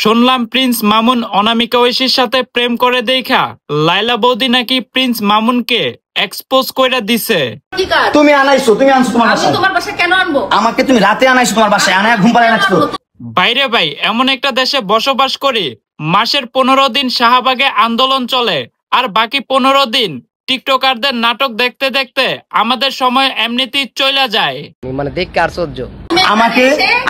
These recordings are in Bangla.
শুনলাম প্রিন্স মামুন অনামিকা ঐশীর সাথে প্রেম করে দেখা লাইলা বৌদি নাকি প্রিন্স মামুনকে এক্সপোজ কইরা দিছে। তুমি আনাইছো, তুমি আনছো তোমার বাসায়। আমি তোমার বাসায় কেন আনবো? আমাকে তুমি রাতে আনাইছো তোমার বাসায়, আনায় ঘুম পাড়ায় রাখছো। বাইরে ভাই, এমন একটা দেশে বসবাস করি মাসের 15 দিন শাহবাগে আন্দোলন চলে, আর বাকি 15 দিন টিকটকারদের নাটক দেখতে দেখতে আমাদের সময় এমনিতেই চলে যায়। মানে দেখতে আশ্চর্য।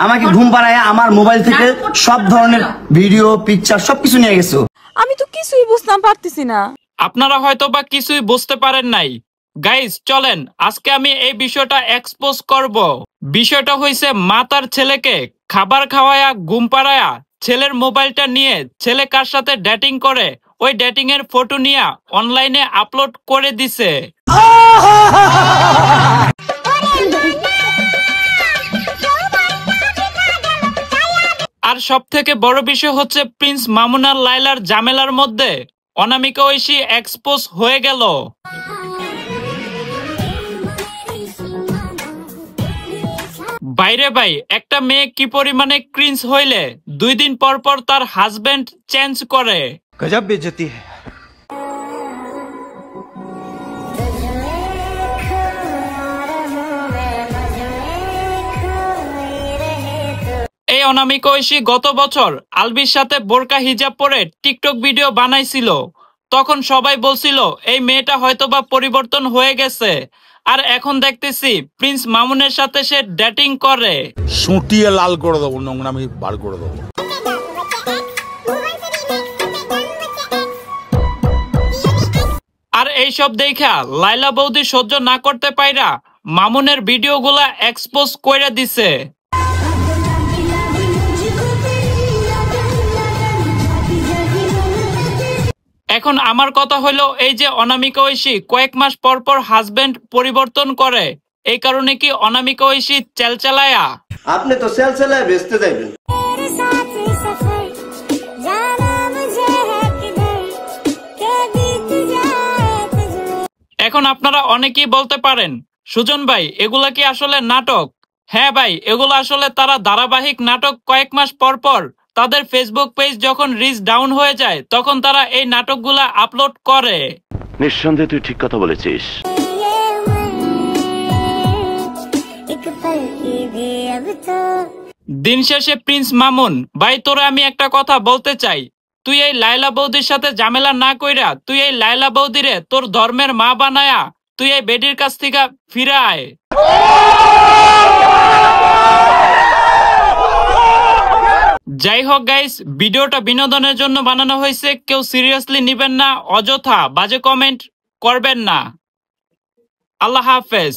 আমাকে ঘুম পাড়ায় আমার মোবাইল থেকে সব ধরনের ভিডিও পিকচার সবকিছু নিয়ে গেছো। আমি তো কিছুই বুঝতাম পারতেছি না। আপনারা হয়তো বা কিছুই বুঝতে পারেন নাই। গাইস চলেন আজকে আমি এই বিষয়টা এক্সপোজ করব। বিষয়টা হইছে মা তার ছেলেকে খাবার খাওয়ায়া ঘুম পাড়ায়া ছেলের মোবাইলটা নিয়ে ছেলে কার সাথে ডেটিং করে ওই ডেটিং এর ফটো নিয়ে অনলাইনে আপলোড করে দিছে। আর সব থেকে বড় বিষয় হচ্ছে প্রিন্স মামুন আর লাইলার ঝামেলার মধ্যে অনামিকা ঐশী এক্সপোজ হয়ে গেল। বাইরে ভাই, একটা মেয়ে কি পরিমানে ক্রিঞ্জ হইলে 2 দিন পর পর তার হাজবেন্ড চেঞ্জ করে। গজব বেইজ্জতি है। এই অনামিকা ঐশী গত বছর আলবির সাথে বোরকা হিজাব পরে টিকটক ভিডিও বানাইছিল। তখন সবাই বলছিল এই মেয়েটা হয়তোবা পরিবর্তন হয়ে গেছে, আর এখন দেখতেছি প্রিন্স মামুনের সাথে সে ডেটিং করে। সুটিয়ে লাল করে দেবো, নোংরামি বার করে দেবো। আর এইসব দেখা লাইলা বৌদি সহ্য না করতে পাইরা মামুনের ভিডিওগুলা এক্সপোজ কইরা দিছে। এখন আমার কথা হলো, এই যে অনামিকা ঐশী কয়েক মাস পর পর হাজবেন্ড পরিবর্তন করে, এই কারণে কি অনামিকা ঐশী চেলচেলায়া? আপনি তো চেলচেলায় বেচতে যাইবেন। এখন আপনারা অনেকেই বলতে পারেন সুজন ভাই এগুলা কি আসলে নাটক? হ্যাঁ ভাই, এগুলো আসলে তারা ধারাবাহিক নাটক। কয়েক মাস পর পর তাদের ফেসবুক পেজ যখন রিচ ডাউন হয়ে যায় তখন তারা এই নাটকগুলা আপলোড করে। নিঃসন্দেহে তুই ঠিক কথা বলেছিস। দিন শেষে প্রিন্স মামুন ভাই, তোরে আমি একটা কথা বলতে চাই, তুই এই লাইলা বৌদির সাথে ঝামেলা না কইরা তুই এই লাইলা বৌদিরে তোর ধর্মের মা বানায়া তুই এই বেডির কাছ থেকে ফিরে আয়। যাই হোক গাইস, ভিডিওটা বিনোদনের জন্য বানানো হয়েছে, কেউ সিরিয়াসলি নিবেন না, অযথা বাজে কমেন্ট করবেন না। আল্লাহ হাফেজ।